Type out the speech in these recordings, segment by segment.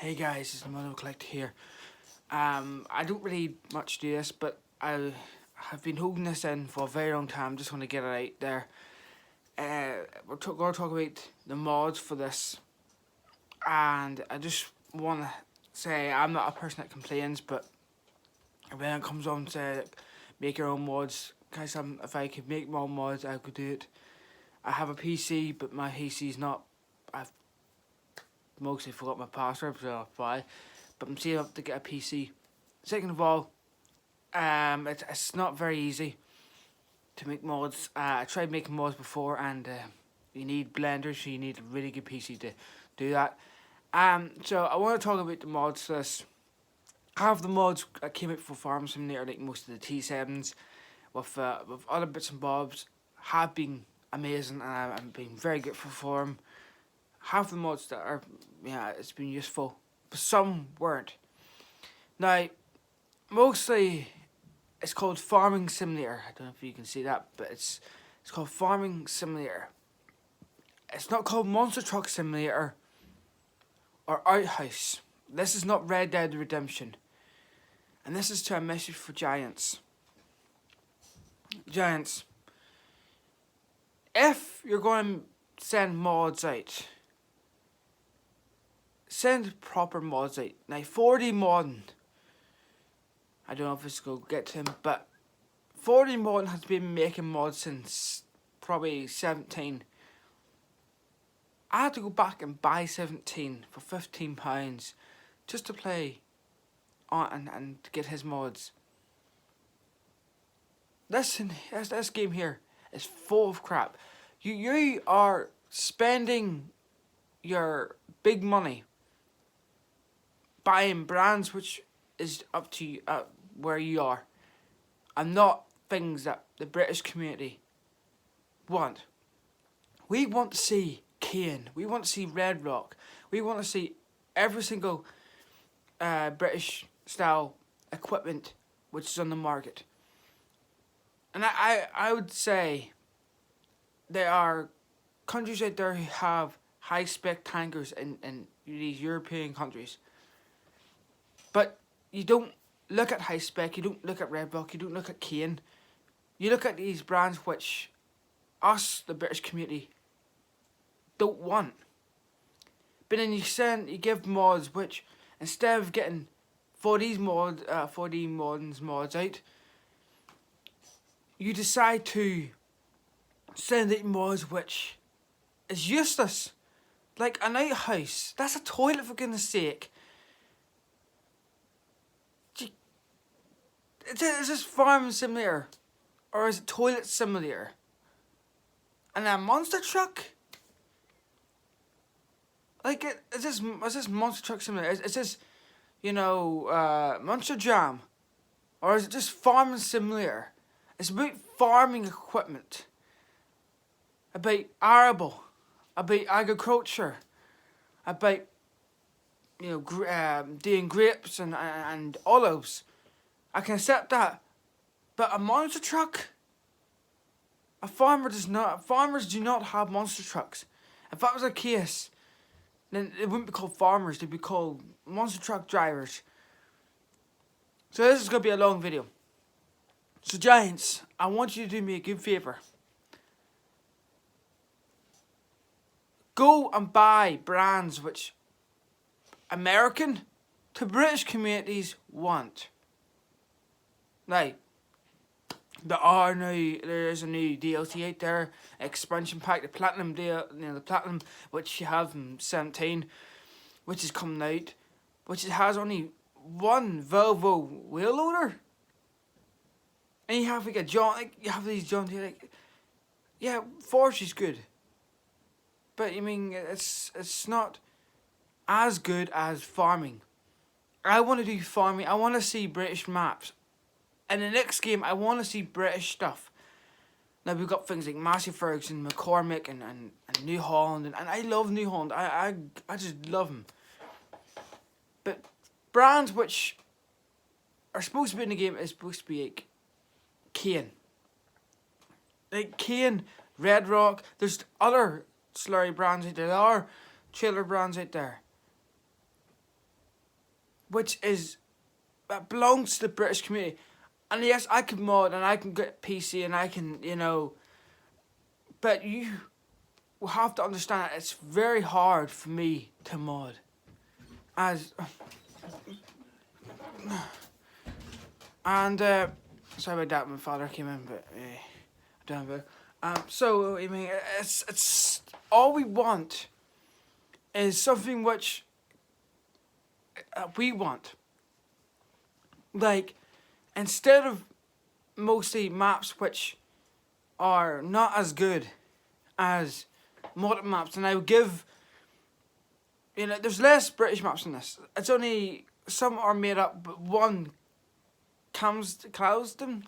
Hey guys, it's Mono Collect here. I don't really much do this, but I have been holding this in for a very long time. Just want to get it out there. We're going to talk about the mods for this, and I just want to say I'm not a person that complains, but when it comes on to make your own mods, guys, if I could make my own mods, I could do it. I have a PC, but my PC's not. I've mostly forgot my password, so that's why. But I'm saving up to get a PC. Second of all, it's not very easy to make mods. I tried making mods before, and you need blenders, so you need a really good PC to do that. So I want to talk about the mods for this. Half the mods that came out for Farm Simulator, like most of the T7s, with other bits and bobs, have been amazing, and I've been very grateful for them. Half the mods that are, it's been useful, but some weren't. Now, mostly, it's called Farming Simulator. I don't know if you can see that, but it's called Farming Simulator. It's not called Monster Truck Simulator or Outhouse. This is not Red Dead Redemption. And this is to a message for Giants. Giants, if you're going to send mods out, send proper mods out. Now, 4D modding, I don't know if it's going to get to him, but 4D modding has been making mods since probably 17. I had to go back and buy 17 for £15 just to play on and to get his mods. This game here is full of crap. You are spending your big money buying brands which is up to you, where you are, and not things that the British community want. We want to see Kane. We want to see Red Rock. We want to see every single British style equipment which is on the market. And I would say there are countries out there who have high spec tankers in these European countries. But you don't look at high spec, you don't look at Red Rock, you don't look at Kane. You look at these brands which us, the British community, don't want. But then you give mods which, instead of getting 4D mods out, you decide to send out mods which is useless. Like an outhouse. That's a toilet, for goodness sake. Is this Farm Simulator? Or is it Toilet Simulator? And a monster truck? Like, is this Monster Truck Simulator? Is this, Monster Jam? Or is it just Farming Simulator? It's about farming equipment. About arable. About agriculture. About, doing grapes and olives. I can accept that. But a monster truck? Farmers do not have monster trucks. If that was the case, then it wouldn't be called farmers, they'd be called monster truck drivers. So this is going to be a long video. So Giants, I want you to do me a good favour. Go and buy brands which American to British communities want. Now, there is a new DLC out there, expansion pack, the platinum deal, the platinum which you have in 17, which is coming out, which has only one Volvo wheel loader, and you have you have these John Deere, Forge is good, but it's not as good as farming. I want to do farming. I want to see British maps. In the next game, I want to see British stuff. Now, we've got things like Massey Ferguson, McCormick, and New Holland. And I love New Holland. I just love them. But brands which are supposed to be in the game is supposed to be like Kane. Like Kane, Red Rock. There's other slurry brands out there. There are trailer brands out there. which is that belongs to the British community. And yes, I can mod and I can get PC and I can, you know, but you will have to understand it's very hard for me to mod. As and sorry about that, my father came in, but I don't know. So I mean, it's all we want is something which we want. Like, instead of mostly maps which are not as good as modern maps, and I would give, you know, there's less British maps in this. It's only, some are made up, but one, Camston,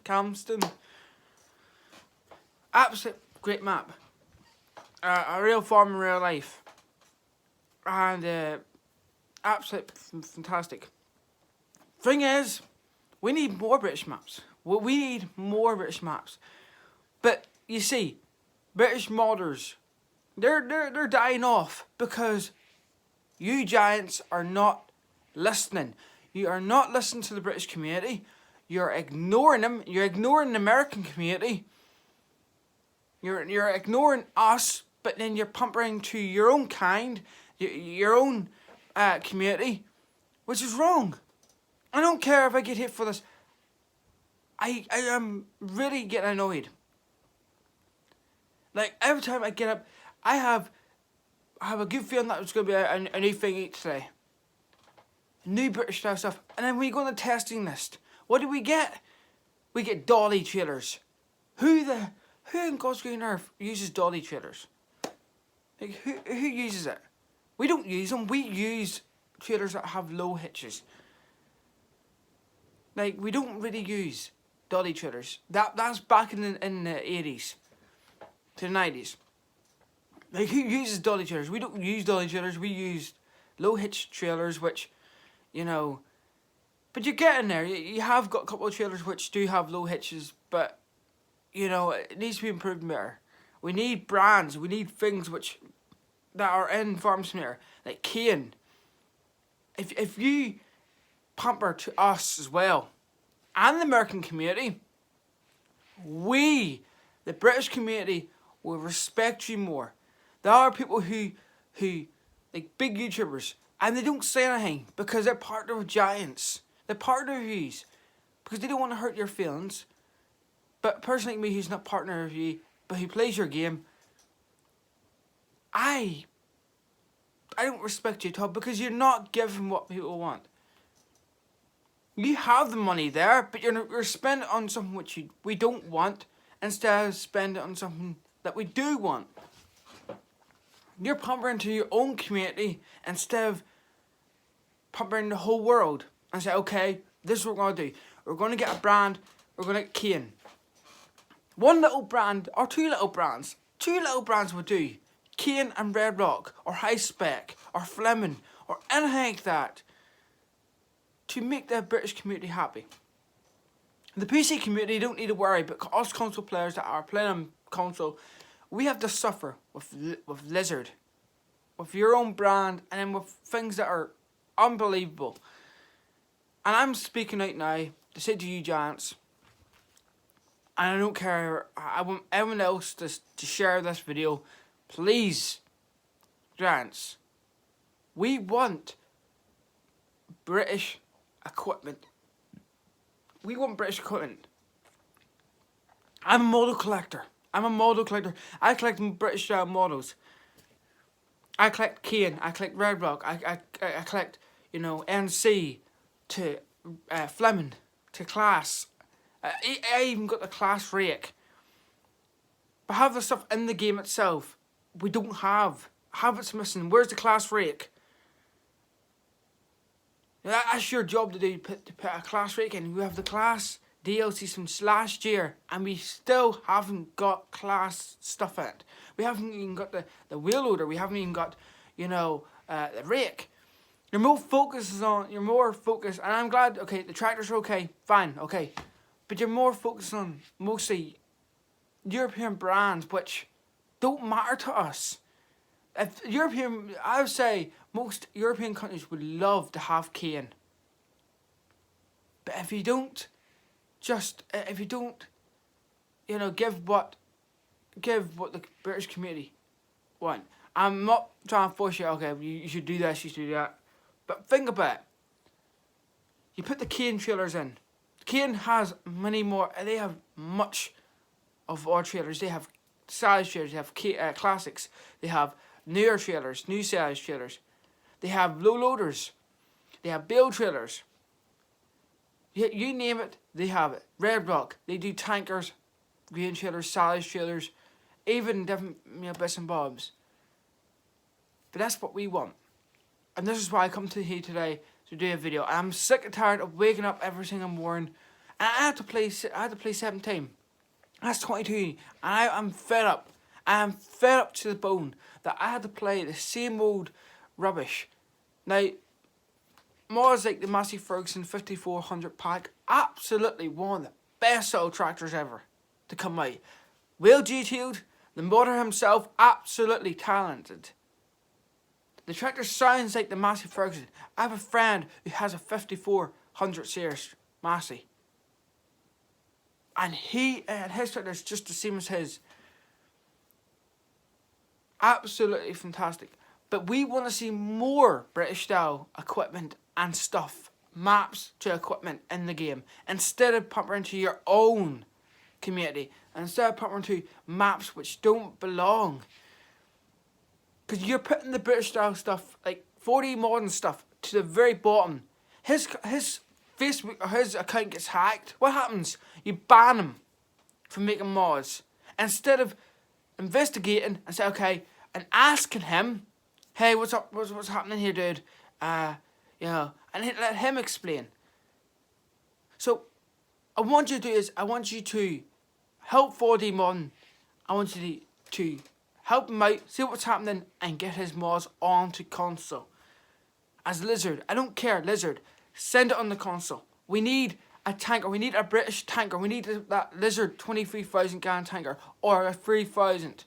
absolute great map. A real farm in real life. And absolute fantastic. Thing is, we need more British maps. We need more British maps. But you see, British modders, they're dying off because you giants are not listening. You are not listening to the British community. You're ignoring them. You're ignoring the American community. You're ignoring us, but then you're pampering to your own kind, your own community, which is wrong. I don't care if I get hit for this. I am really getting annoyed. Like, every time I get up, I have a good feeling that there's going to be a new thing each today. New British style stuff. And then we go on the testing list. What do we get? We get dolly trailers. Who in God's green earth uses dolly trailers? Like, who uses it? We don't use them. We use trailers that have low hitches. Like, we don't really use dolly trailers. That's back in the 80s to the 90s. Like, who uses dolly trailers? We don't use dolly trailers. We use low hitch trailers, which, you know, but you're getting there. You have got a couple of trailers which do have low hitches, but, you know, it needs to be improved better. We need brands. We need things that are in Farm Simulator, like Kane. If you pamper to us as well, and the American community, we, the British community, will respect you more. There are people who like big YouTubers, and they don't say anything because they're partnered with giants. They're partnered with you because they don't want to hurt your feelings. But a person like me who's not partnered with you, but who plays your game, I don't respect you at all because you're not giving what people want. You have the money there, but you're spending it on something which we don't want instead of spending it on something that we do want. You're pampering to your own community instead of pampering the whole world and say, okay, this is what we're going to do. We're going to get a brand, we're going to get Kane. One little brand or two little brands. Two little brands would do. Kane and Red Rock or High Spec or Fleming or anything like that to make the British community happy. The PC community don't need to worry, but us console players that are playing on console, we have to suffer with Lizard, with your own brand, and then with things that are unbelievable. And I'm speaking out now to say to you giants, and I don't care, I want everyone else to share this video, please, giants, we want British equipment. We want British equipment. I'm a model collector. I collect British models. I collect Kane. I collect Red Rock. I collect, you know, NC to Fleming to Class. I even got the Class Rake. But have the stuff in the game itself. We don't have. It's missing. Where's the Class Rake? That's your job to do, to put a Class Rake in. We have the Class DLC since last year, and we still haven't got Class stuff in it. We haven't even got the wheel loader. We haven't even got, you know, the rake. You're more focused, and I'm glad, okay, the tractors are okay, fine, okay. But you're more focused on mostly European brands, which don't matter to us. I would say most European countries would love to have Kane. But if you don't, you know, give what the British community want. I'm not trying to force you, okay, you should do this, you should do that. But think about it. You put the Kane trailers in. Kane has many more, they have much of our trailers. They have size trailers, they have classics, they have newer trailers, new size trailers. They have low loaders, they have build trailers. You name it, they have it. Red Rock, they do tankers, grain trailers, size trailers, even different, you know, bits and bobs. But that's what we want. And this is why I come to here today to do a video. And I'm sick and tired of waking up every single morning. And I had to play 17. That's 22. And I'm fed up. I'm fed up to the bone that I had to play the same old rubbish. Now, mods like the Massey Ferguson 5400 pack, absolutely one of the best little tractors ever to come out. Well detailed, the modder himself, absolutely talented. The tractor sounds like the Massey Ferguson. I have a friend who has a 5400 series Massey. And his tractor is just the same as his. Absolutely fantastic. But we want to see more British style equipment and stuff. Maps to equipment in the game. Instead of pumping into your own community. Instead of pumping into maps which don't belong. Because you're putting the British style stuff, like 40 modern stuff, to the very bottom. His Facebook or his account gets hacked. What happens? You ban him from making mods. Instead of investigating and say, okay, and asking him, hey, what's up? What's happening here, dude? You know, and let him explain. So, I want you to help 4D Modern. I want you to help him out, see what's happening, and get his mods onto console. As Lizard, I don't care, Lizard, send it on the console. We need a tanker, we need a British tanker, we need that Lizard 23,000 gallon tanker, or a 3,000.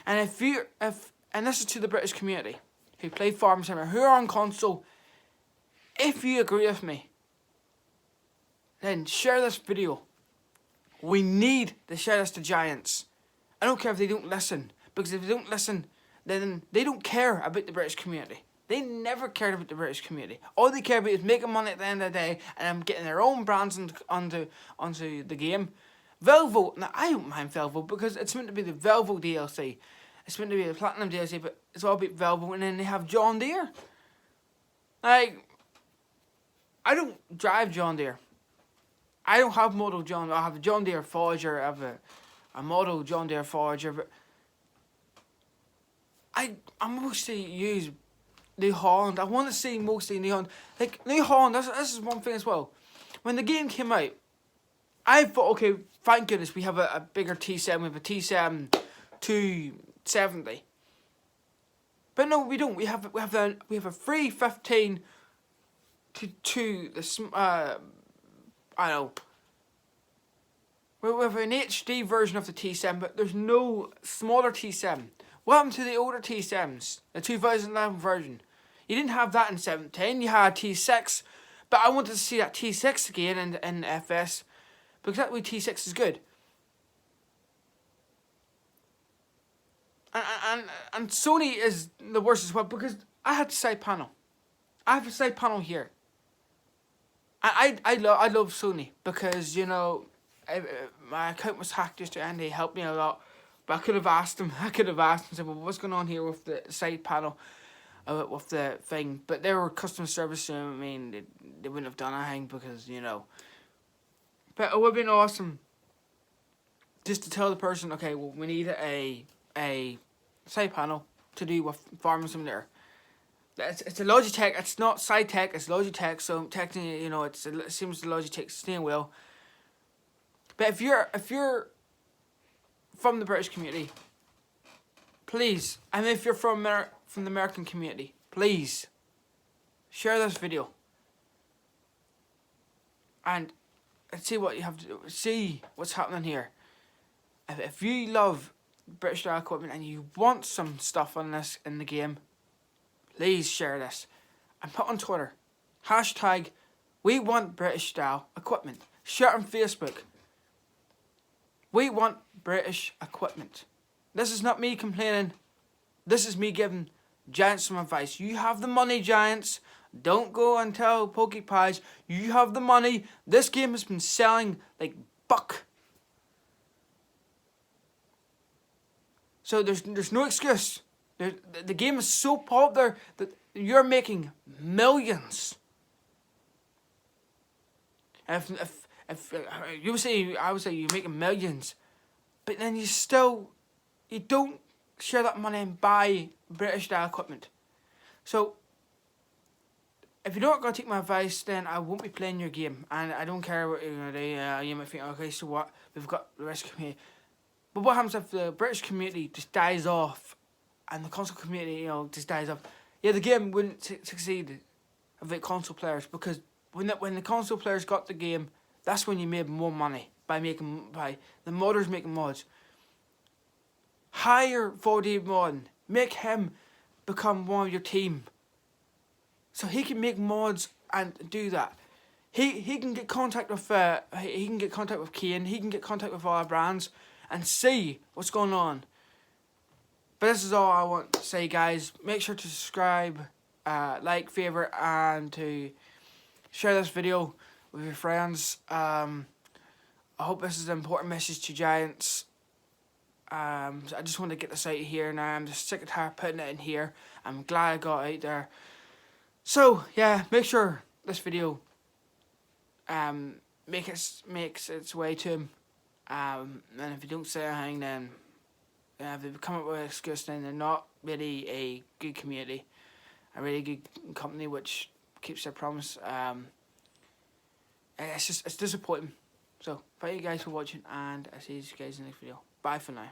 And and this is to the British community, who play Farm Simulator, who are on console, if you agree with me, then share this video. We need to share this to giants. I don't care if they don't listen, because if they don't listen, then they don't care about the British community. They never cared about the British community. All they care about is making money at the end of the day and getting their own brands onto the game. Velvo, now I don't mind Velvo because it's meant to be the Velvo DLC. It's meant to be the Platinum DLC, but it's all about Velvo, and then they have John Deere. Like, I don't drive John Deere. I don't have model John. I have a John Deere Forager. I have a model John Deere Forager, but I mostly use New Holland. I want to see mostly New Holland. Like, New Holland, this is one thing as well. When the game came out, I thought, okay, thank goodness we have a bigger T7. We have a T7 270. But no, we don't. We have a 315 to the I don't know. We have an HD version of the T7, but there's no smaller T7. What happened to the older T7s? The 2011 version. You didn't have that in 17. You had T6, but I wanted to see that T6 again in FS, because that way T6 is good. And Sony is the worst as well, because I had the side panel. I have a side panel here. I love Sony because, you know, my account was hacked yesterday and they helped me a lot. But I could have asked them. Said, well, what's going on here with the side panel, with the thing? But they were customer service, so I mean, they wouldn't have done anything because, you know. But it would have been awesome just to tell the person, okay, well, we need a side panel to do with Farming Simulator. It's a Logitech. It's not SideTech. It's Logitech. So technically, you know, it seems the Logitech staying well. But if you're from the British community, please, and if you're from the American community, please share this video and see what you have to do. See what's happening here. If you love British style equipment and you want some stuff on this in the game, please share this and put on Twitter # We want British style equipment. Share it on Facebook. We want British equipment. This is not me complaining. This is me giving Giants some advice. You have the money, Giants. Don't go and tell PokePies. You have the money. This game has been selling like buck. So there's no excuse. The game is so popular that you're making millions. If you say, I would say you're making millions, but then you don't share that money and buy British style equipment. So if you're not going to take my advice, then I won't be playing your game, and I don't care what you're going to do. You might think, okay, so what? We've got the rest of the community. But what happens if the British community just dies off, and the console community, just dies off? Yeah, the game wouldn't succeed without console players, because when the console players got the game, that's when you made more money by the modders making mods. Hire 4D Mod, make him become one of your team, so he can make mods and do that. He can get contact with Kane. He can get contact with all our brands and see what's going on. But this is all I want to say, guys. Make sure to subscribe, like, favorite, and to share this video with your friends. I hope this is an important message to Giants. I just want to get this out here now. I'm just sick and tired of putting it in here. I'm glad I got it out there. So yeah, make sure this video makes its way to him. And if you don't say anything, then if they come up with an excuse, then they're not really a good community, a really good company which keeps their promise. It's disappointing. So thank you guys for watching, and I'll see you guys in the next video. Bye for now.